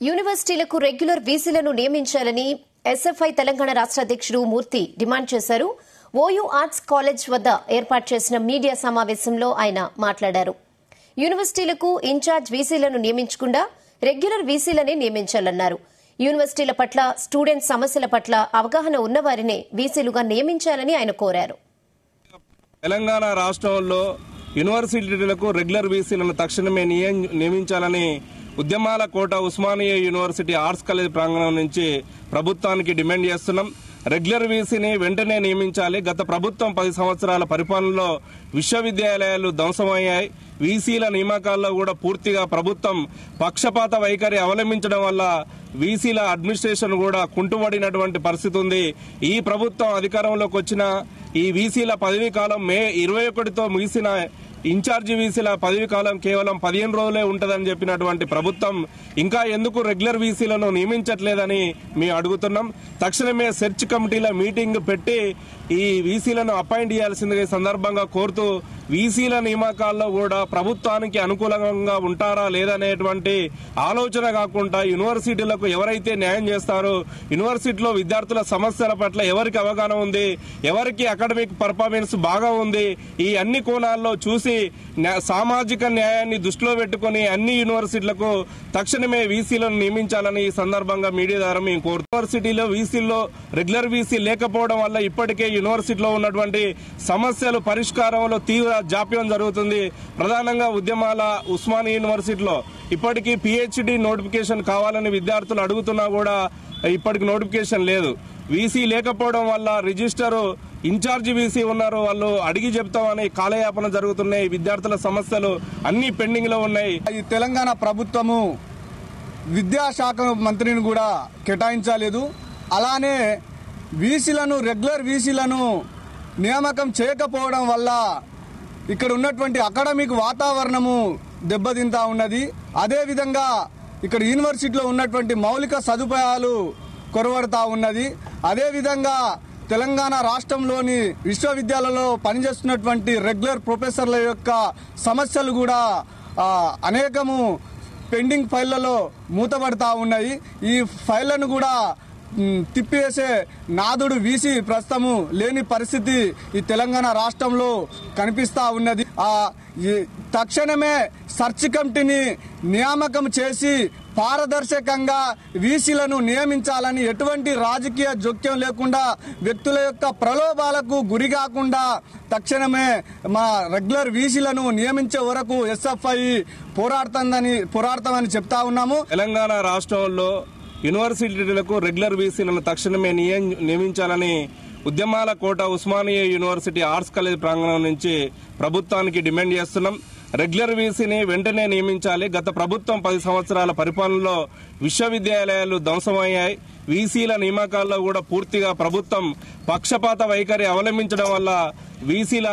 యూనివర్సిటీలకు రెగ్యులర్ వీసీలను నియమించాలని ఎస్ఎఫ్ఐ తెలంగాణ రాష్ట్ర అధ్యక్షుడు మూర్తి డిమాండ్ చేశారు. ఓయూ ఆర్ట్స్ కాలేజ్ వద్ద ఏర్పాటు చేసిన మీడియా సమావేశంలో ఆయన మాట్లాడారు. యూనివర్సిటీలకు ఇన్ఛార్జ్ వీసీలను నియమించకుండా రెగ్యులర్ వీసీలనే నియమించాలన్నారు. యూనివర్సిటీల పట్ల స్టూడెంట్స్ సమస్యల పట్ల అవగాహన ఉన్నవారినే వీసీలుగా నియమించాలని ఆయన కోరారు. తెలంగాణ రాష్ట్రంలో యూనివర్సిటీలకు రెగ్యులర్ వీసీలను తక్షణమే నియమించాలని ఉద్యమాల కోట ఉస్మానియా యూనివర్సిటీ ఆర్ట్స్ కాలేజ్ ప్రాంగణం నుంచి ప్రభుత్వానికి డిమాండ్ చేస్తున్నాం. రెగ్యులర్ వీసీని వెంటనే నియమించాలి. గత ప్రభుత్వం 10 సంవత్సరాల పరిపాలనలో విశ్వవిద్యాలయాలు ధ్వంసమయ్యాయి. వీసీల నియామకాల్లో కూడా పూర్తిగా ప్రభుత్వం పక్షపాత వైఖరి అవలంబించడం వల్ల వీసీల అడ్మినిస్ట్రేషన్ కూడా కుంటుపడినటువంటి పరిస్థితి ఉంది. ఈ ప్రభుత్వం అధికారంలోకి వచ్చిన ఈ వీసీల పదవీ కాలం మే 21తో ముగిసిన ఇన్ఛార్జి వీసీల పదవీ కాలం కేవలం 15 రోజులే ఉంటుందని చెప్పినటువంటి ప్రభుత్వం ఇంకా ఎందుకు రెగ్యులర్ వీసీలను నియమించట్లేదని మేము అడుగుతున్నాం. తక్షణమే సెర్చ్ కమిటీల మీటింగ్ పెట్టి ఈ వీసీలను అపాయింట్ చేయాల్సిందిగా ఈ సందర్భంగా కోరుతూ వీసీల నియామకాల్లో కూడా ప్రభుత్వానికి అనుకూలంగా ఉంటారా లేదనేటువంటి ఆలోచన కాకుండా యూనివర్సిటీలకు ఎవరైతే న్యాయం చేస్తారో, యూనివర్సిటీలో విద్యార్థుల సమస్యల పట్ల ఎవరికి అవగాహన ఉంది, ఎవరికి అకాడమిక్ పర్ఫార్మెన్స్ బాగా ఉంది, ఈ అన్ని కోణాల్లో చూసి సామాజిక న్యాయాన్ని దృష్టిలో పెట్టుకుని అన్ని యూనివర్సిటీలకు తక్షణమే వీసీలను నియమించాలని ఈ సందర్భంగా మీడియా ద్వారా మేము కోరుతున్నాం. యూనివర్సిటీలో వీసీల్లో రెగ్యులర్ వీసీ లేకపోవడం వల్ల ఇప్పటికే యూనివర్సిటీలో ఉన్నటువంటి సమస్యలు పరిష్కారంలో తీవ్ర జాప్యం జరుగుతుంది. ప్రధానంగా ఉద్యమాల ఉస్మానియా యూనివర్సిటీలో ఇప్పటికీ పిహెచ్డి నోటిఫికేషన్ కావాలని విద్యార్థులు అడుగుతున్నా కూడా ఇప్పటికి నోటిఫికేషన్ లేదు. వీసీ లేకపోవడం వల్ల రిజిస్టర్ ఇన్ఛార్జి వీసీ ఉన్నారు, వాళ్ళు అడిగి చెప్తామని కాలయాపన జరుగుతున్నాయి. విద్యార్థుల సమస్యలు అన్ని పెండింగ్ లో ఉన్నాయి. ఈ తెలంగాణ ప్రభుత్వము విద్యాశాఖ మంత్రిని కూడా కేటాయించలేదు. అలానే వీసీలను రెగ్యులర్ వీసీలను నియామకం చేయకపోవడం వల్ల ఇక్కడ ఉన్నటువంటి అకాడమిక్ వాతావరణము దెబ్బతింటా ఉన్నది. అదేవిధంగా ఇక్కడ యూనివర్సిటీలో ఉన్నటువంటి మౌలిక సదుపాయాలు కొరవడతా ఉన్నది. అదేవిధంగా తెలంగాణ రాష్ట్రంలోని విశ్వవిద్యాలయంలో పనిచేస్తున్నటువంటి రెగ్యులర్ ప్రొఫెసర్ల యొక్క సమస్యలు కూడా అనేకము పెండింగ్ ఫైళ్లలో మూతపడతా ఉన్నాయి. ఈ ఫైళ్లను కూడా తిప్పివేసే నాదుడు వీసీ ప్రస్తుతము లేని పరిస్థితి ఈ తెలంగాణ రాష్ట్రంలో కనిపిస్తా ఉన్నది. తక్షణమే సెర్చ్ కమిటీని నియామకం చేసి పారదర్శకంగా వీసీలను నియమించాలని, ఎటువంటి రాజకీయ జోక్యం లేకుండా వ్యక్తుల యొక్క ప్రలోభాలకు గురి కాకుండా తక్షణమే మా రెగ్యులర్ వీసీలను నియమించే వరకు ఎస్ఎఫ్ఐ పోరాడతామని చెప్తా ఉన్నాము. తెలంగాణ రాష్ట్రంలో యూనివర్సిటీలకు రెగ్యులర్ వీసీలను తక్షణమే నియమించాలని ఉద్యమాల కోట ఉస్మానియా యూనివర్సిటీ ఆర్ట్స్ కాలేజ్ ప్రాంగణం నుంచి ప్రభుత్వానికి డిమాండ్ చేస్తున్నాం. రెగ్యులర్ వీసీని వెంటనే నియమించాలి. గత ప్రభుత్వం 10 సంవత్సరాల పరిపాలనలో విశ్వవిద్యాలయాలు ధ్వంసమయ్యాయి. వీసీల నియామకాల్లో కూడా పూర్తిగా ప్రభుత్వం పక్షపాత వైఖరి అవలంబించడం వల్ల వీసీల